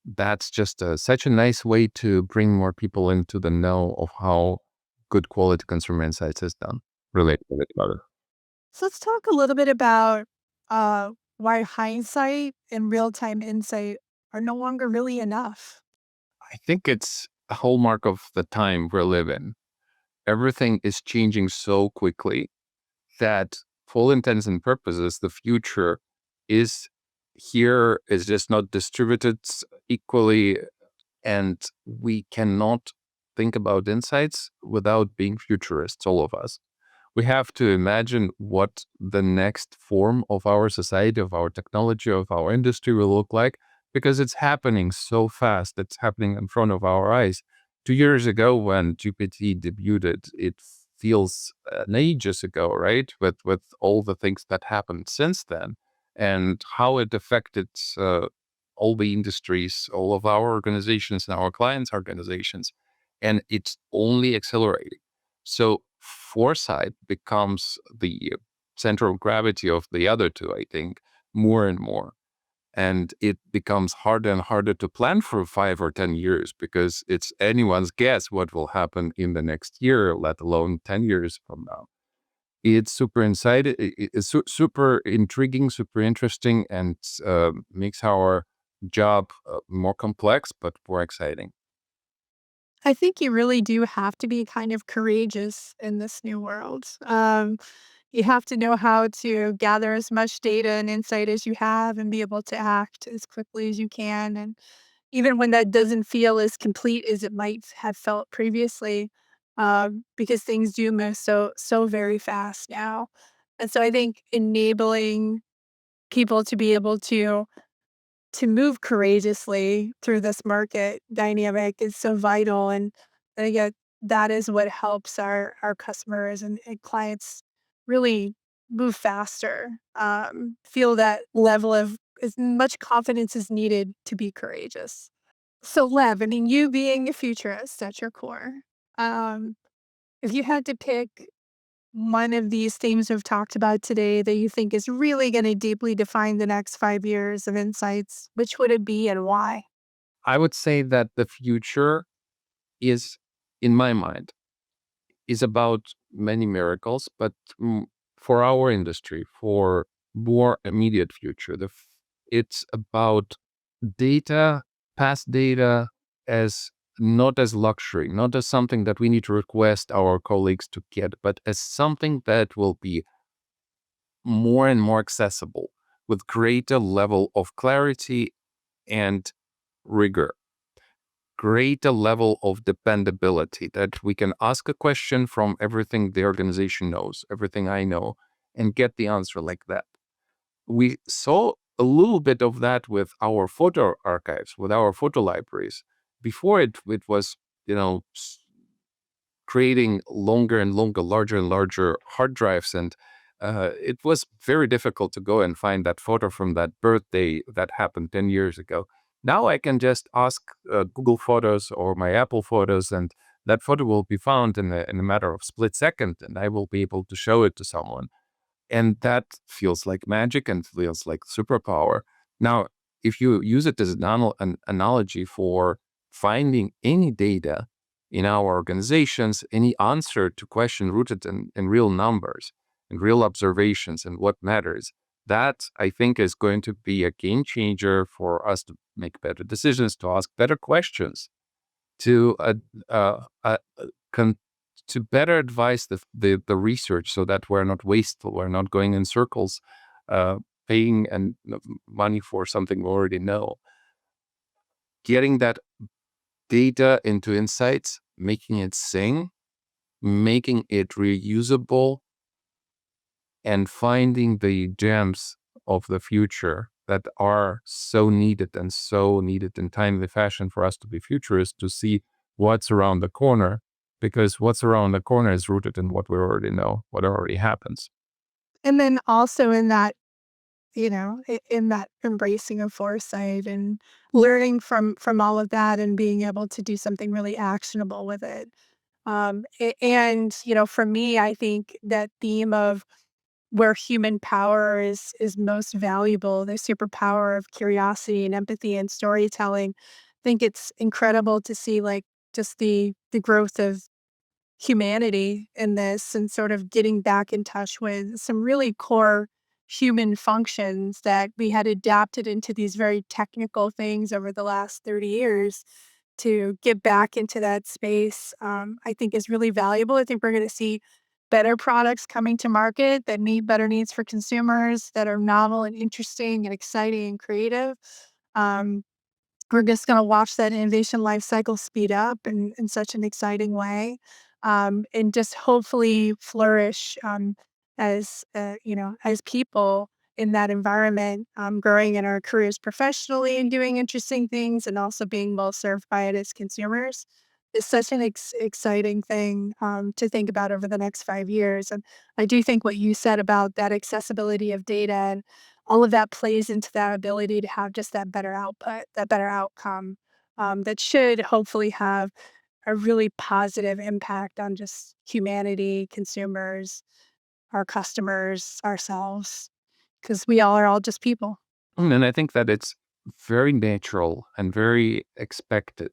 That's just such a nice way to bring more people into the know of how good quality consumer insights is done. Really excited about it. So let's talk a little bit about why hindsight and real time insight are no longer really enough. I think it's a hallmark of the time we're living. Everything is changing so quickly that, for all intents and purposes, the future is is just not distributed equally, and we cannot think about insights without being futurists, all of us. We have to imagine what the next form of our society, of our technology, of our industry will look like, because it's happening so fast. It's happening in front of our eyes. 2 years ago, when GPT debuted, it feels ages ago, right? With all the things that happened since then, and how it affected all the industries, all of our organizations and our clients' organizations, and it's only accelerating. So foresight becomes the center of gravity of the other two, I think, more and more. And it becomes harder and harder to plan for 5 or 10 years, because it's anyone's guess what will happen in the next year, let alone 10 years from now. It's super it's super intriguing, super interesting, and makes our job more complex but more exciting. I think you really do have to be kind of courageous in this new world. You have to know how to gather as much data and insight as you have and be able to act as quickly as you can. And even when that doesn't feel as complete as it might have felt previously, because things do move so very fast now. And so I think enabling people to be able to move courageously through this market dynamic is so vital, and I think that is what helps our customers and clients really move faster, feel that level of as much confidence is needed to be courageous. So, Lev, I mean, you being a futurist at your core, um, if you had to pick one of these themes we've talked about today that you think is really going to deeply define the next 5 years of insights, which would it be and why? I would say that the future is, in my mind, is about many miracles, but for our industry, for more immediate future, it's about data, past data, as not as luxury, not as something that we need to request our colleagues to get, but as something that will be more and more accessible with greater level of clarity and rigor, greater level of dependability, that we can ask a question from everything the organization knows, everything I know, and get the answer like that. We saw a little bit of that with our photo archives, with our photo libraries. Before it was, you know, creating longer and longer, larger and larger hard drives. And it was very difficult to go and find that photo from that birthday that happened 10 years ago. Now I can just ask Google Photos or my Apple Photos, and that photo will be found in a matter of split second, and I will be able to show it to someone. And that feels like magic and feels like superpower. Now, if you use it as an analogy for finding any data in our organizations, any answer to question rooted in real numbers and real observations and what matters, that I think is going to be a game changer for us to make better decisions, to ask better questions, to uh, uh, con- to better advise the research, so that we're not wasteful, we're not going in circles, uh, paying and money for something we already know. Getting that data into insights, making it sing, making it reusable, and finding the gems of the future that are so needed in timely fashion for us to be futurists, to see what's around the corner, because what's around the corner is rooted in what we already know, what already happens. And then also in that, in that embracing of foresight and learning from all of that and being able to do something really actionable with it. And for me, I think that theme of where human power is most valuable, the superpower of curiosity and empathy and storytelling. I think it's incredible to see like just the growth of humanity in this and sort of getting back in touch with some really core human functions that we had adapted into these very technical things over the last 30 years. To get back into that space, I think is really valuable. I think we're going to see better products coming to market that meet better needs for consumers, that are novel and interesting and exciting and creative. Um, we're just going to watch that innovation life cycle speed up in such an exciting way. and just hopefully flourish as as people in that environment, growing in our careers professionally and doing interesting things, and also being well served by it as consumers is such an exciting thing to think about over the next 5 years. And I do think what you said about that accessibility of data and all of that plays into that ability to have just that better output, that better outcome, that should hopefully have a really positive impact on just humanity, consumers, our customers, ourselves, because we all are all just people. And I think that it's very natural and very expected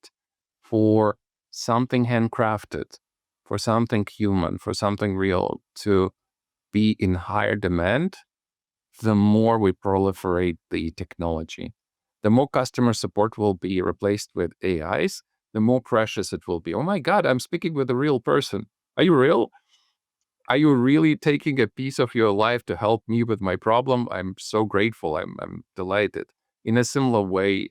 for something handcrafted, for something human, for something real to be in higher demand the more we proliferate the technology. The more customer support will be replaced with AIs, the more precious it will be. Oh my God, I'm speaking with a real person. Are you real? Are you really taking a piece of your life to help me with my problem? I'm so grateful. I'm delighted. In a similar way,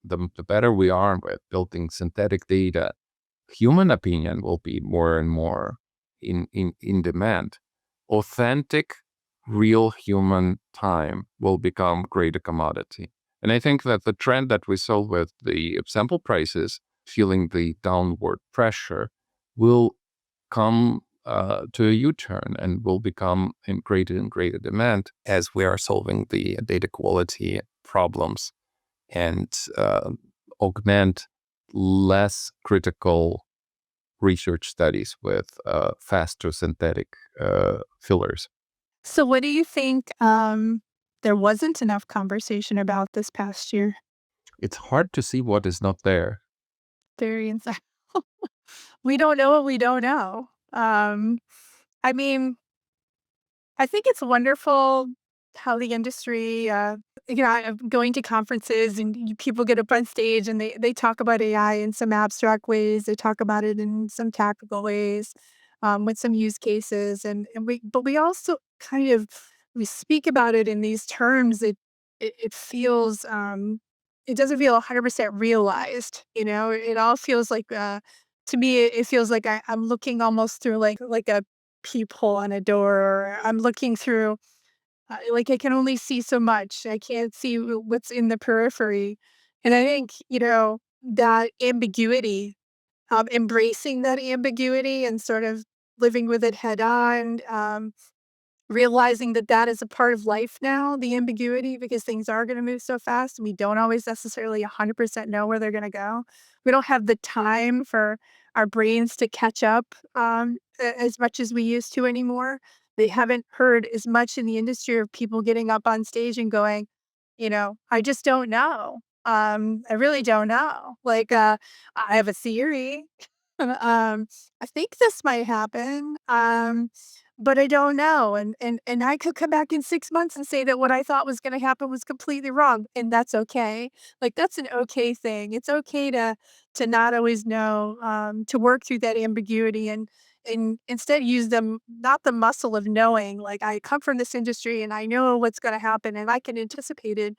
the better we are with building synthetic data, human opinion will be more and more in demand. Authentic, real human time will become greater commodity. And I think that the trend that we saw with the sample prices feeling the downward pressure will come to a U-turn and will become in greater and greater demand as we are solving the data quality problems and augment less critical research studies with faster synthetic fillers. So, what do you think there wasn't enough conversation about this past year? It's hard to see what is not there. Very insightful. We don't know what we don't know. I mean, I think it's wonderful how the industry, I'm going to conferences and people get up on stage and they talk about AI in some abstract ways. They talk about it in some tactical ways, with some use cases, but we also kind of we speak about it in these terms. It feels it doesn't feel 100% realized. It all feels like to me it feels like I'm looking almost through like a peephole on a door, or I'm looking through, like, I can only see so much. I can't see what's in the periphery. And I think, that ambiguity, embracing that ambiguity and sort of living with it head on, realizing that that is a part of life now, the ambiguity, because things are going to move so fast and we don't always necessarily 100% know where they're going to go. We don't have the time for our brains to catch up as much as we used to anymore. They haven't heard as much in the industry of people getting up on stage and going, I just don't know. I really don't know. Like, I have a theory. I think this might happen. But I don't know, and I could come back in 6 months and say that what I thought was gonna happen was completely wrong, and that's okay. Like, that's an okay thing. It's okay to not always know, to work through that ambiguity and instead use them not the muscle of knowing, like, I come from this industry and I know what's gonna happen and I can anticipate it,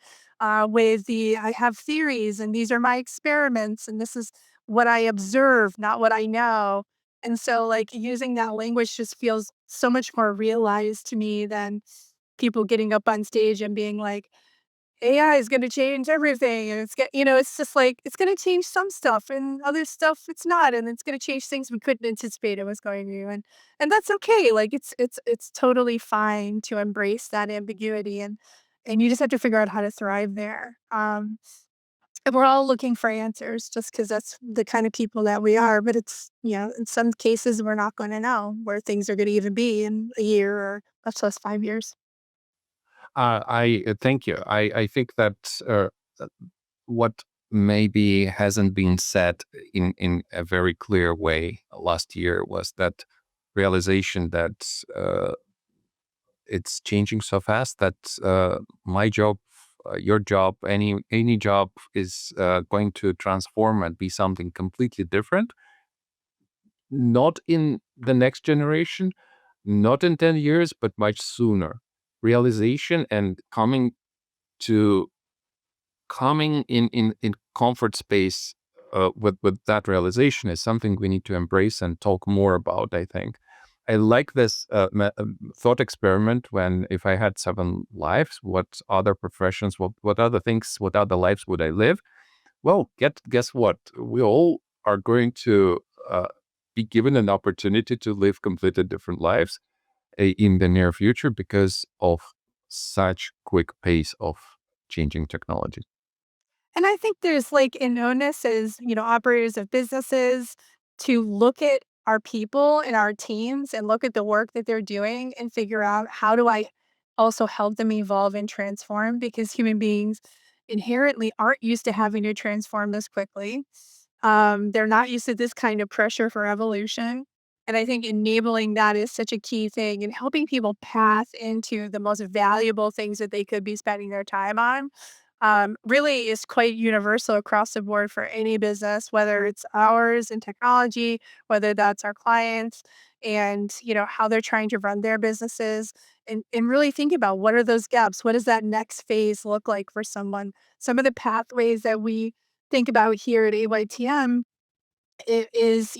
with the I have theories and these are my experiments and this is what I observe, not what I know. And so, like, using that language just feels so much more realized to me than people getting up on stage and being like, "AI is gonna change everything," and it's just like, it's gonna change some stuff and other stuff it's not, and it's gonna change things we couldn't anticipate it was going to, and that's okay. Like, it's totally fine to embrace that ambiguity, and you just have to figure out how to thrive there. And we're all looking for answers just because that's the kind of people that we are, but in some cases, we're not gonna know where things are gonna even be in a year or much less 5 years. I thank you. I think that uh, what maybe hasn't been said in a very clear way last year was that realization that it's changing so fast that my job, your job, any job is going to transform and be something completely different. Not in the next generation, not in 10 years, but much sooner. Realization and coming in comfort space with that realization is something we need to embrace and talk more about, I think. I like this thought experiment when if I had 7 lives, what other professions, what other things, what other lives would I live? Well, guess what? We all are going to be given an opportunity to live completely different lives in the near future because of such quick pace of changing technology. And I think there's like an onus as, operators of businesses to look at our people and our teams and look at the work that they're doing and figure out how do I also help them evolve and transform because human beings inherently aren't used to having to transform this quickly. They're not used to this kind of pressure for evolution. And I think enabling that is such a key thing and helping people path into the most valuable things that they could be spending their time on really is quite universal across the board for any business, whether it's ours in technology, whether that's our clients, and how they're trying to run their businesses, and really think about what are those gaps? What does that next phase look like for someone? Some of the pathways that we think about here at AYTM it is,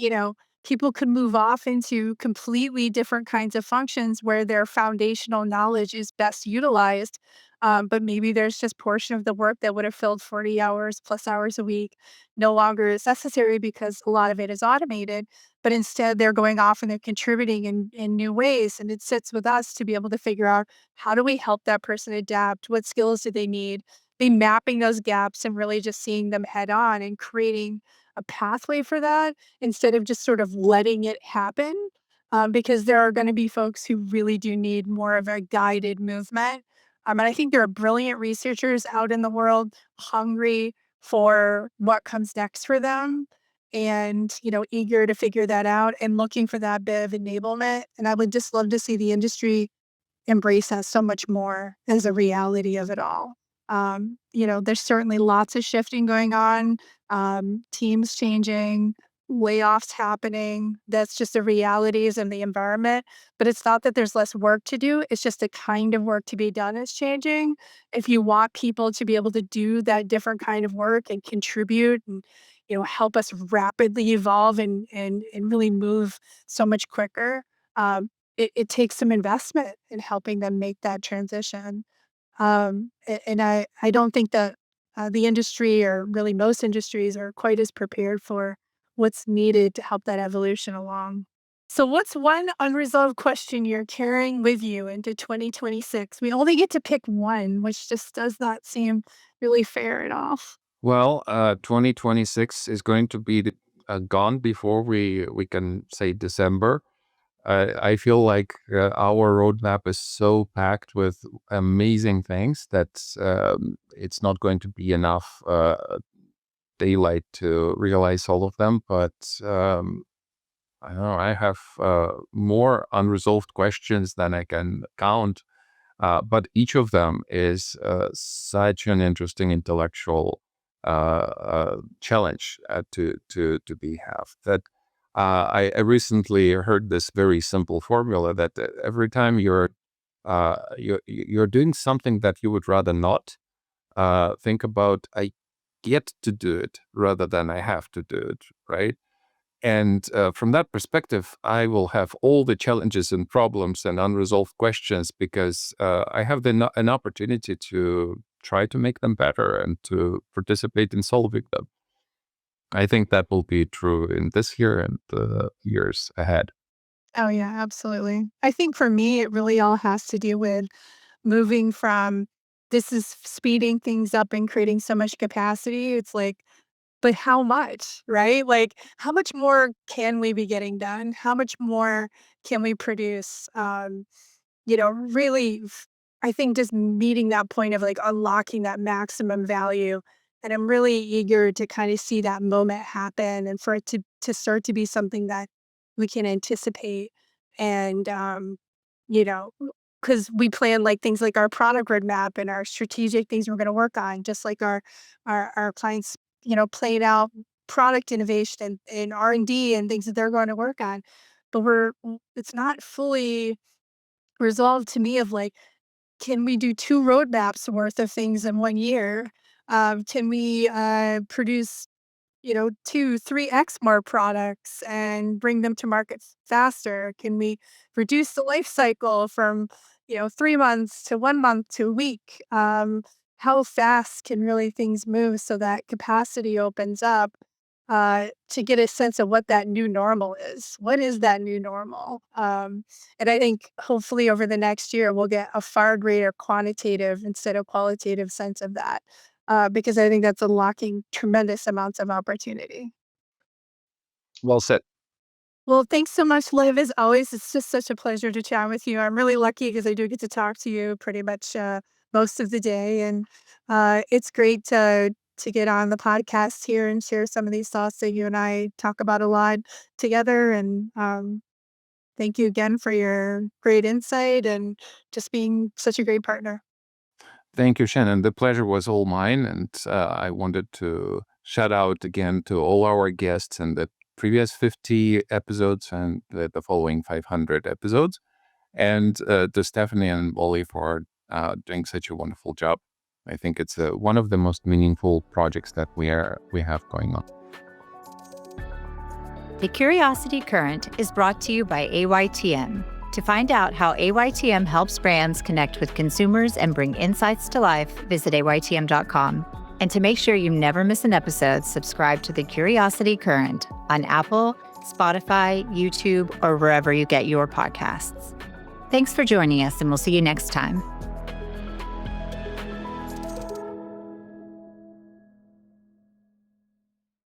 people could move off into completely different kinds of functions where their foundational knowledge is best utilized. But maybe there's just portion of the work that would have filled 40 hours plus hours a week no longer is necessary because a lot of it is automated. But instead, they're going off and they're contributing in new ways. And it sits with us to be able to figure out how do we help that person adapt? What skills do they need? Be mapping those gaps and really just seeing them head on and creating a pathway for that instead of just sort of letting it happen, because there are gonna be folks who really do need more of a guided movement. And I think there are brilliant researchers out in the world hungry for what comes next for them and, eager to figure that out and looking for that bit of enablement, and I would just love to see the industry embrace that so much more as a reality of it all. There's certainly lots of shifting going on, teams changing, layoffs happening. That's just the realities and the environment. But it's not that there's less work to do. It's just the kind of work to be done is changing. If you want people to be able to do that different kind of work and contribute and help us rapidly evolve and really move so much quicker. It takes some investment in helping them make that transition. And I don't think that the industry or really most industries are quite as prepared for what's needed to help that evolution along. So, what's one unresolved question you're carrying with you into 2026? We only get to pick one, which just does not seem really fair at all. Well, 2026 is going to be gone before we can say December. I feel like our roadmap is so packed with amazing things that it's not going to be enough daylight to realize all of them. But I don't know. I have more unresolved questions than I can count. But each of them is such an interesting intellectual challenge to be have. That I recently heard this very simple formula that every time you're doing something that you would rather not think about, I get to do it rather than I have to do it, right? And from that perspective, I will have all the challenges and problems and unresolved questions because I have an opportunity to try to make them better and to participate in solving them. I think that will be true in this year and the years ahead. Oh, yeah, absolutely. I think for me, it really all has to do with moving from this is speeding things up and creating so much capacity. It's like, but how much, right? Like, how much more can we be getting done? How much more can we produce? Really, I think just meeting that point of like unlocking that maximum value. And I'm really eager to kind of see that moment happen and for it to start to be something that we can anticipate. And, you know, because we plan like things like our product roadmap and our strategic things we're going to work on, just like our clients, playing out product innovation and R&D and things that they're going to work on. But it's not fully resolved to me of like, can we do 2 roadmaps worth of things in 1 year? Can we, produce 2, 3x more products and bring them to market faster? Can we reduce the life cycle from, 3 months to 1 month to a week? How fast can really things move so that capacity opens up to get a sense of what that new normal is? What is that new normal? And I think hopefully over the next year, we'll get a far greater quantitative instead of qualitative sense of that, because I think that's unlocking tremendous amounts of opportunity. Well said. Well, thanks so much, Liv. As always, it's just such a pleasure to chat with you. I'm really lucky because I do get to talk to you pretty much most of the day, and it's great to get on the podcast here and share some of these thoughts that you and I talk about a lot together. And thank you again for your great insight and just being such a great partner. Thank you, Shannon. The pleasure was all mine. And I wanted to shout out again to all our guests in the previous 50 episodes and the following 500 episodes, and to Stephanie and Wally for doing such a wonderful job. I think it's one of the most meaningful projects that we have going on. The Curiosity Current is brought to you by AYTM. To find out how AYTM helps brands connect with consumers and bring insights to life, visit AYTM.com. And to make sure you never miss an episode, subscribe to The Curiosity Current on Apple, Spotify, YouTube, or wherever you get your podcasts. Thanks for joining us, and we'll see you next time.